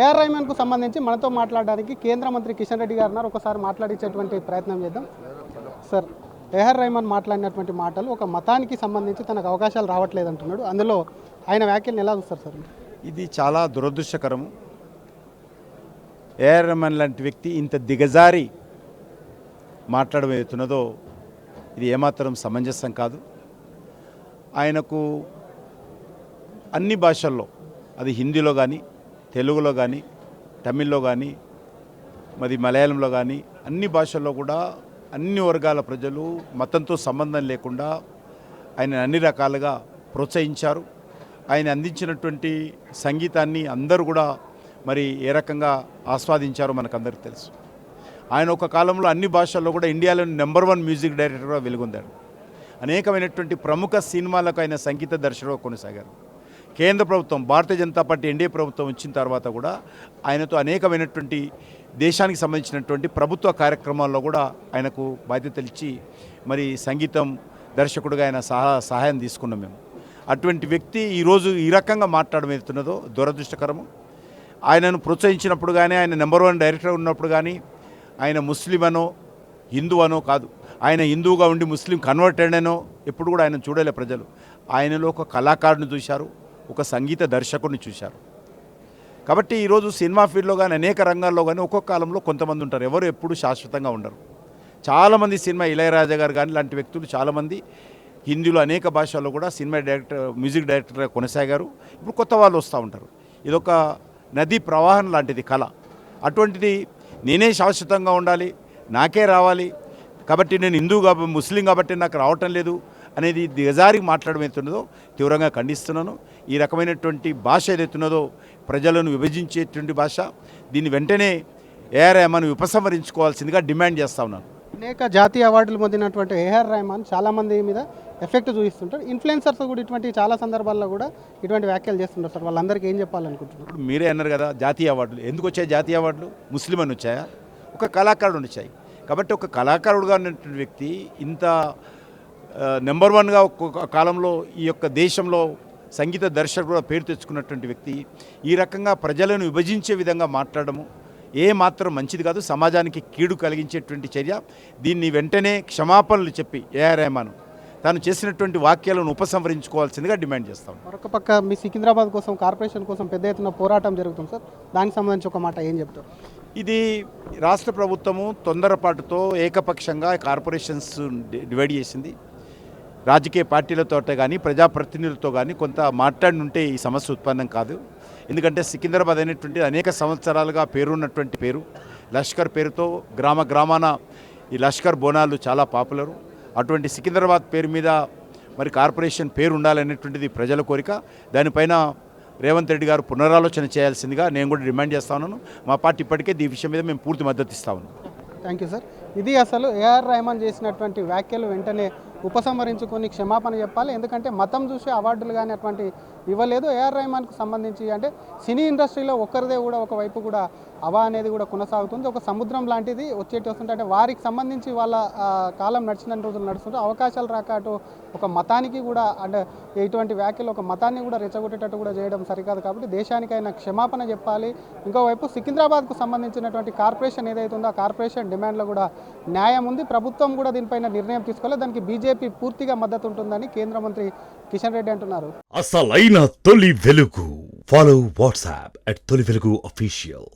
AR రెహమాన్కు సంబంధించి మనతో మాట్లాడడానికి కేంద్ర మంత్రి కిషన్ రెడ్డి గారు ఉన్నారు. ఒకసారి మాట్లాడించేటువంటి ప్రయత్నం చేద్దాం. సార్, ఏఆర్ రెహమాన్ మాట్లాడినటువంటి మాటలు ఒక మతానికి సంబంధించి తనకు అవకాశాలు రావట్లేదు అంటున్నాడు. అందులో ఆయన వ్యాఖ్యలను ఎలా చూస్తారు సార్? ఇది చాలా దురదృష్టకరము. ఏఆర్ రెహమాన్ లాంటి వ్యక్తి ఇంత దిగజారి మాట్లాడడం ఏదైతున్నదో ఇది ఏమాత్రం సమంజసం కాదు. ఆయనకు అన్ని భాషల్లో, అది హిందీలో కానీ, తెలుగులో కానీ, తమిళ్లో కానీ, మరి మలయాళంలో కానీ, అన్ని భాషల్లో కూడా అన్ని వర్గాల ప్రజలు మతంతో సంబంధం లేకుండా ఆయన అన్ని రకాలుగా ప్రోత్సహించారు. ఆయన అందించినటువంటి సంగీతాన్ని అందరూ కూడా మరి ఏ రకంగా ఆస్వాదించారో మనకందరికీ తెలుసు. ఆయన ఒక కాలంలో అన్ని భాషల్లో కూడా ఇండియాలో నెంబర్ 1 మ్యూజిక్ డైరెక్టర్గా వెలుగొందాడు. అనేకమైనటువంటి ప్రముఖ సినిమాలకు ఆయన సంగీత దర్శకుడుగా కొనసాగారు. కేంద్ర ప్రభుత్వం, భారతీయ జనతా పార్టీ ఎన్డీఏ ప్రభుత్వం వచ్చిన తర్వాత కూడా ఆయనతో అనేకమైనటువంటి దేశానికి సంబంధించినటువంటి ప్రభుత్వ కార్యక్రమాల్లో కూడా ఆయనకు బాధ్యతలు ఇచ్చి మరి సంగీతం దర్శకుడిగా ఆయన సహాయం తీసుకున్నాం మేము. అటువంటి వ్యక్తి ఈరోజు ఈ రకంగా మాట్లాడడం ఏదైతున్నదో దురదృష్టకరము. ఆయనను ప్రోత్సహించినప్పుడు కానీ, ఆయన నెంబర్ 1 డైరెక్టర్ ఉన్నప్పుడు కానీ ఆయన ముస్లిం అనో హిందూ అనో కాదు, ఆయన హిందువుగా ఉండి ముస్లిం కన్వర్టెడ్ అనో ఎప్పుడు కూడా ఆయన చూడలే ప్రజలు. ఆయనలో ఒక కళాకారుని చూశారు, ఒక సంగీత దర్శకుడిని చూశారు. కాబట్టి ఈరోజు సినిమా ఫీల్డ్లో కానీ అనేక రంగాల్లో కానీ ఒక్కొక్క కాలంలో కొంతమంది ఉంటారు, ఎవరు ఎప్పుడు శాశ్వతంగా ఉండరు. చాలామంది సినిమా ఇళయరాజా గారు కానీ లాంటి వ్యక్తులు చాలామంది హిందీలో అనేక భాషల్లో కూడా సినిమా డైరెక్టర్, మ్యూజిక్ డైరెక్టర్గా కొనసాగారు. ఇప్పుడు కొత్త వాళ్ళు వస్తూ ఉంటారు. ఇదొక నదీ ప్రవాహం లాంటిది కళ. అటువంటిది నేనే శాశ్వతంగా ఉండాలి, నాకే రావాలి, కాబట్టి నేను హిందూ కాబట్టి ముస్లిం కాబట్టి నాకు రావటం లేదు అనేది దిగజారి మాట్లాడడం ఏదైతున్నదో తీవ్రంగా ఖండిస్తున్నాను. ఈ రకమైనటువంటి భాష ఏదైతున్నదో ప్రజలను విభజించేటువంటి భాష. దీన్ని వెంటనే ఏఆర్ రెహమాన్ ఉపసంహరించుకోవాల్సిందిగా డిమాండ్ చేస్తూ ఉన్నాను. అనేక జాతీయ అవార్డులు పొందినటువంటి ఏఆర్ రెహమాన్ చాలామంది మీద ఎఫెక్ట్ చూపిస్తుంటారు. ఇన్ఫ్లుయెన్సర్స్ కూడా ఇటువంటి చాలా సందర్భాల్లో కూడా ఇటువంటి వ్యాఖ్యలు చేస్తుంటారు సార్. వాళ్ళందరికీ ఏం చెప్పాలనుకుంటున్నారు? ఇప్పుడు మీరే అన్నారు కదా జాతీయ అవార్డులు ఎందుకు వచ్చాయి? జాతీయ అవార్డులు ముస్లిం అని వచ్చాయా? ఒక కళాకారుడు వచ్చాయి. కాబట్టి ఒక కళాకారుడుగా ఉన్నటువంటి వ్యక్తి ఇంత నెంబర్ 1గా ఒక్కొక్క కాలంలో ఈ యొక్క దేశంలో సంగీత దర్శకుడుగా పేరు తెచ్చుకున్నటువంటి వ్యక్తి ఈ రకంగా ప్రజలను విభజించే విధంగా మాట్లాడము ఏ మాత్రం మంచిది కాదు, సమాజానికి కీడు కలిగించేటువంటి చర్య. దీన్ని వెంటనే క్షమాపణలు చెప్పి ఏఆర్ రెహమాన్ తాను చేసినటువంటి వాక్యాలను ఉపసంహరించుకోవాల్సిందిగా డిమాండ్ చేస్తాం. మరొక పక్క మీ సికింద్రాబాద్ కోసం, కార్పొరేషన్ కోసం పెద్ద ఎత్తున పోరాటం జరుగుతుంది సార్. దానికి సంబంధించి ఒక మాట ఏం చెప్తారు? ఇది రాష్ట్ర ప్రభుత్వము తొందరపాటుతో ఏకపక్షంగా కార్పొరేషన్స్ డివైడ్ చేసింది. రాజకీయ పార్టీలతో కానీ ప్రజాప్రతినిధులతో కానీ కొంత మాట్లాడి ఉంటే ఈ సమస్య ఉత్పన్నం కాదు. ఎందుకంటే సికింద్రాబాద్ అనేటువంటి అనేక సంవత్సరాలుగా పేరున్నటువంటి పేరు, లష్కర్ పేరుతో గ్రామాన ఈ లష్కర్ బోనాలు చాలా పాపులరు. అటువంటి సికింద్రాబాద్ పేరు మీద మరి కార్పొరేషన్ పేరు ఉండాలనేటువంటిది ప్రజల కోరిక. దానిపైన రేవంత్ రెడ్డి గారు పునరాలోచన చేయాల్సిందిగా నేను కూడా డిమాండ్ చేస్తా ఉన్నాను. మా పార్టీ ఇప్పటికే ఈ విషయం మీద మేము పూర్తి మద్దతు ఇస్తా ఉన్నాం. Thank you sir. ఇది అసలు ఏఆర్ రెహమాన్ చేసినటువంటి వ్యాఖ్యలు వెంటనే ఉపసంహరించుకొని క్షమాపణ చెప్పాలి. ఎందుకంటే మతం చూసి అవార్డులు కానీ అటువంటి ఇవ్వలేదు. ఏఆర్ రెహమాన్కు సంబంధించి అంటే సినీ ఇండస్ట్రీలో ఒక్కరిదే కూడా ఒకవైపు కూడా అవా అనేది కూడా కొనసాగుతుంది. ఒక సముద్రం లాంటిది వచ్చేటి వస్తుంటే అంటే వారికి సంబంధించి వాళ్ళ కాలం నడిచిన రోజులు నడుస్తుంటే అవకాశాలు రాక అటు ఒక మతానికి కూడా అంటే ఇటువంటి వ్యాఖ్యలు ఒక మతాన్ని కూడా రెచ్చగొట్టేటట్టు కూడా చేయడం సరికాదు. కాబట్టి దేశానికైనా క్షమాపణ చెప్పాలి. ఇంకోవైపు సికింద్రాబాద్కు సంబంధించినటువంటి కార్పొరేషన్ ఏదైతే ఉందో ఆ కార్పొరేషన్ డిమాండ్లో కూడా న్యాయం ఉంది. ప్రభుత్వం కూడా దీనిపైన నిర్ణయం తీసుకోవాలి. దానికి బీజేపీ పూర్తిగా మద్దతు ఉంటుందని కేంద్ర మంత్రి కిషన్ రెడ్డి అంటున్నారు. అసలైన తొలి వెలుగు. ఫాలో వాట్సాప్ @తొలి వెలుగు official.